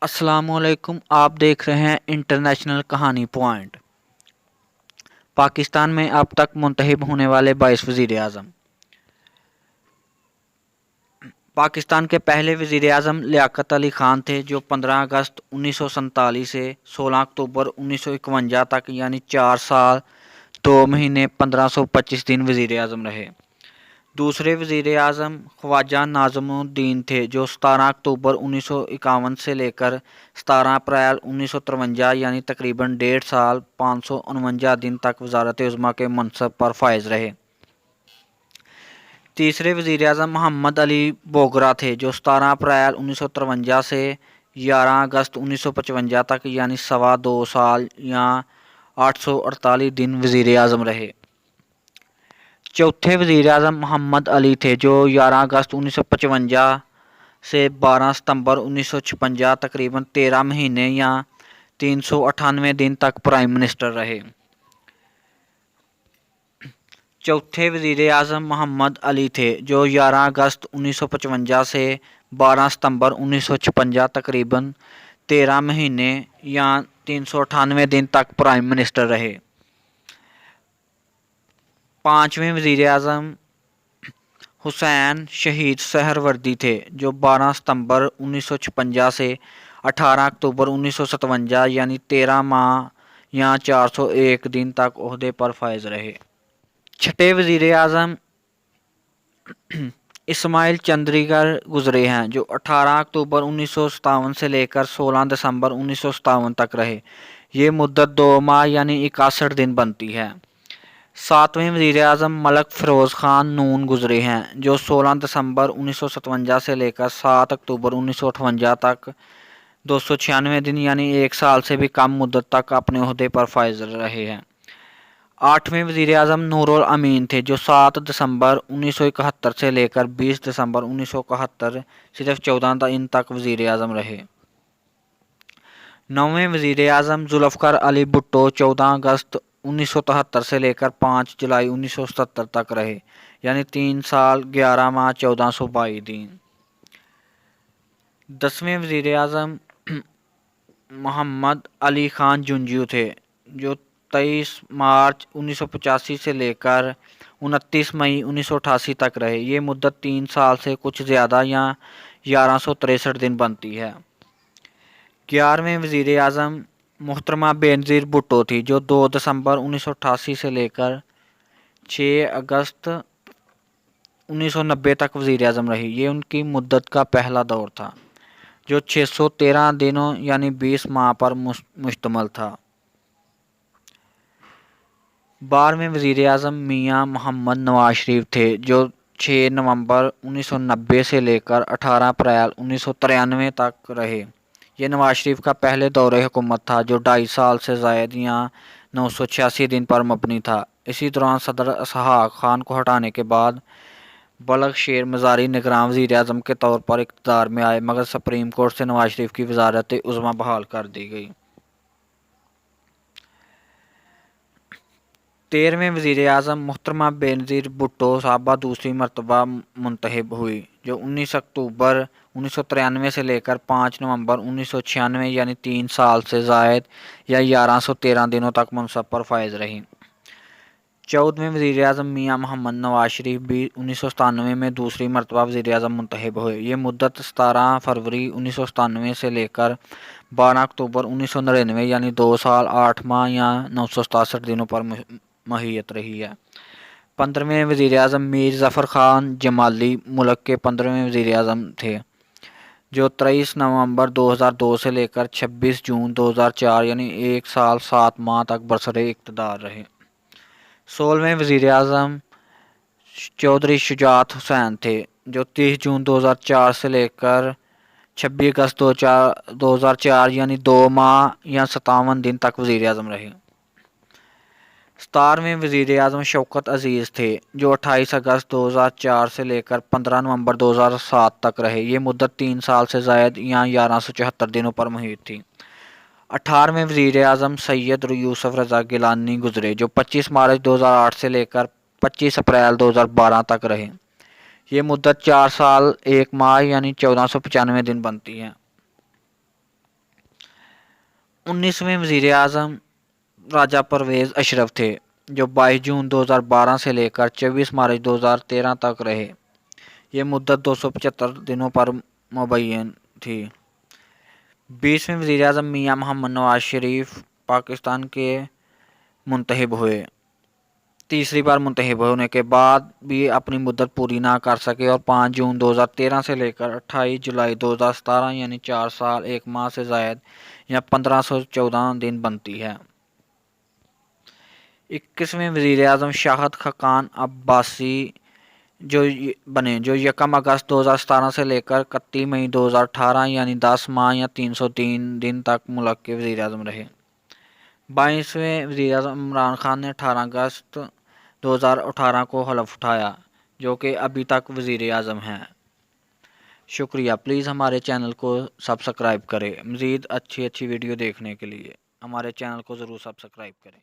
अस्सलाम वालेकुम। आप देख रहे हैं इंटरनेशनल कहानी पॉइंट। पाकिस्तान में अब तक मुंतखब होने वाले 22 वज़ीर आज़म। पाकिस्तान के पहले वज़ीर आज़म लियाकत अली ख़ान थे, जो 15 अगस्त 1947 से 16 अक्टूबर 1951 तक यानी 4 साल 2 महीने 1525 दिन वज़ीर आज़म रहे। दूसरे वज़ीर आज़म ख्वाजा नाज़मुद्दीन थे, जो 17 अक्टूबर 1951 से लेकर 17 अप्रैल 1953 यानी तकरीबन 1.5 साल 549 दिन तक वज़ारत उज़्मा के मनसब पर फाइज रहे। तीसरे वज़ीर आज़म मोहम्मद अली बोगरा थे, जो 17 अप्रैल 1953 से 11 अगस्त 1955 तक यानी 2.25 साल या 848 दिन वज़ीर आज़म रहे। चौथे वज़ीर आज़म मोहम्मद अली थे, जो 11 अगस्त 1955 से 12 सितंबर 1956 तकरीबन 13 महीने या 398 दिन तक प्राइम मिनिस्टर रहे। चौथे वज़ीर आज़म मोहम्मद अली थे, जो 11 अगस्त 1955 से 12 सितंबर 1956 तकरीबन 13 महीने या 398 दिन तक प्राइम मिनिस्टर रहे। पाँचवें वज़ीर आज़म हुसैन शहीद सहरवर्दी थे, जो 12 सितंबर 1956 से 18 अक्टूबर 1957 यानी 13 माह या 401 दिन तक ओहदे पर फाइज रहे। छठे वज़ीर आज़म इस्माइल चंद्रीगर गुजरे हैं, जो 18 अक्टूबर 1957 से लेकर 16 दिसंबर 1957 तक रहे। ये मुद्दत 2 माह यानी 61 दिन बनती है। सातवें वज़ीर आज़म मलक फ़िरोज़ ख़ान नून गुजरे हैं, जो 16 दिसंबर 1957 से लेकर 7 अक्टूबर 1958 तक 296 दिन यानी 1 साल से भी कम मुद्दत तक अपने ओहदे पर फाइज रहे हैं। आठवें वज़ीर आज़म नूरुल अमीन थे, जो 7 दिसंबर 1971 से लेकर 20 दिसंबर 1971 सिर्फ 14 दिन तक वज़ीर आज़म रहे। नौवें वज़ीर आज़म जुल्फ़िकार अली भुट्टो 14 अगस्त 1973 से लेकर 5 जुलाई 1977 तक रहे, यानी 3 साल 11 माह 1422 दिन। 10वें वज़ीर आज़म मोहम्मद अली ख़ान जुंजू थे, जो 23 मार्च 1985 से लेकर 29 मई 1988 तक रहे। ये मुद्दत 3 साल से कुछ ज़्यादा या 1163 दिन बनती है। 11वें वज़ीर आज़म मोहतरमा बेनज़ीर भुट्टो थी, जो 2 दिसंबर 1988 से लेकर 6 अगस्त 1990 तक वज़ीर आज़म रही। ये उनकी मुद्दत का पहला दौर था, जो 613 दिनों यानी 20 माह पर मुश्तमल था। 12वें वज़ीर आज़म मियाँ मोहम्मद नवाज शरीफ थे, जो 6 नवंबर 1990 से लेकर 18 अप्रैल 1993 तक रहे। ये नवाज शरीफ का पहले दौरे हुकूमत था, जो 2.5 साल से ज़ायद या 986 दिन पर मबनी था। इसी दौरान सदर इसहाक खान को हटाने के बाद बलग शेर मज़ारी निगरान वज़ीर आज़म के तौर पर इक़्तिदार में आए, मगर सुप्रीम कोर्ट से नवाज शरीफ की वज़ारत उज़्मा बहाल कर दी गई। 13वें वज़ीर आज़म मोहतरमा बेनज़ीर भुट्टो साहबा दूसरी मरतबा मुंतखब हुई, जो 19 अक्टूबर 1993 से लेकर 5 नवंबर 1996 यानी 3 साल से ज़ायद या 1113 दिनों तक मनसब पर फाइज रही। 14वें वज़ीर आज़म मियाँ मोहम्मद नवाज शरीफ भी 1997 में दूसरी मरतबा वज़ीर आज़म मुंतखब हुए। ये मुद्दत 17 फरवरी 1997 से लेकर 12 अक्टूबर 1999 यानी 2 साल 8 माह या 967 दिनों पर महियत रही है। 15वें वज़ीर आज़म मीर ज़फ़र ख़ान जमाली मुल्क के 15वें वज़ीर आज़म थे, जो 23 नवंबर 2002 से लेकर 26 जून 2004 यानी 1 साल 7 माह तक बरसरे इक़्तिदार रहे। 16वें वज़ीर आज़म चौधरी शुजात हुसैन थे, जो 30 जून 2004 से लेकर 26 अगस्त 2004 यानी 2 माह या 57 दिन तक वज़ीर आज़म रहे। 17वें वज़ीर आज़म शौकत अज़ीज़ थे, जो 28 अगस्त 2004 से लेकर 15 नवंबर 2007 तक रहे। ये मुद्दत 3 साल से ज़ायद या 1174 दिनों पर मुहित थी। 18वें वज़ीर आज़म सैयद यूसुफ रज़ा गिलानी गुजरे, जो 25 मार्च 2008 से लेकर 25 अप्रैल 2012 तक रहे। ये मुद्दत 4 साल 1 माह यानी 1495 दिन बनती है। 19वें वज़ीर आज़म राजा परवेज़ अशरफ थे, जो 22 जून 2012 से लेकर 24 मार्च 2013 तक रहे। ये मुद्दत 275 दिनों पर मुबय्यन थी। 20वें वज़ीर आज़म मियाँ मोहम्मद नवाज शरीफ पाकिस्तान के मुंतखब हुए। तीसरी बार मुंतखब होने के बाद भी अपनी मुद्दत पूरी ना कर सके और 5 जून 2013 से लेकर 28 जुलाई 2017 यानी 4 साल 1 माह से ज़ायद या 1514 दिन बनती है। 21वें वज़ीर आज़म शाहिद खाकान अब्बासी जो यकम अगस्त 2017 से लेकर 31 मई 2018 यानी 10 माह या 303 दिन तक मुल्क के वज़ीर आज़म रहे। 22वें वज़ीर आज़म इमरान खान ने 18 अगस्त 2018 को हलफ उठाया, जो कि अभी तक वज़ीर आज़म हैं। शुक्रिया। प्लीज़ हमारे चैनल को सब्सक्राइब करें। मज़ीद अच्छी वीडियो देखने के लिए हमारे चैनल को ज़रूर सब्सक्राइब करें।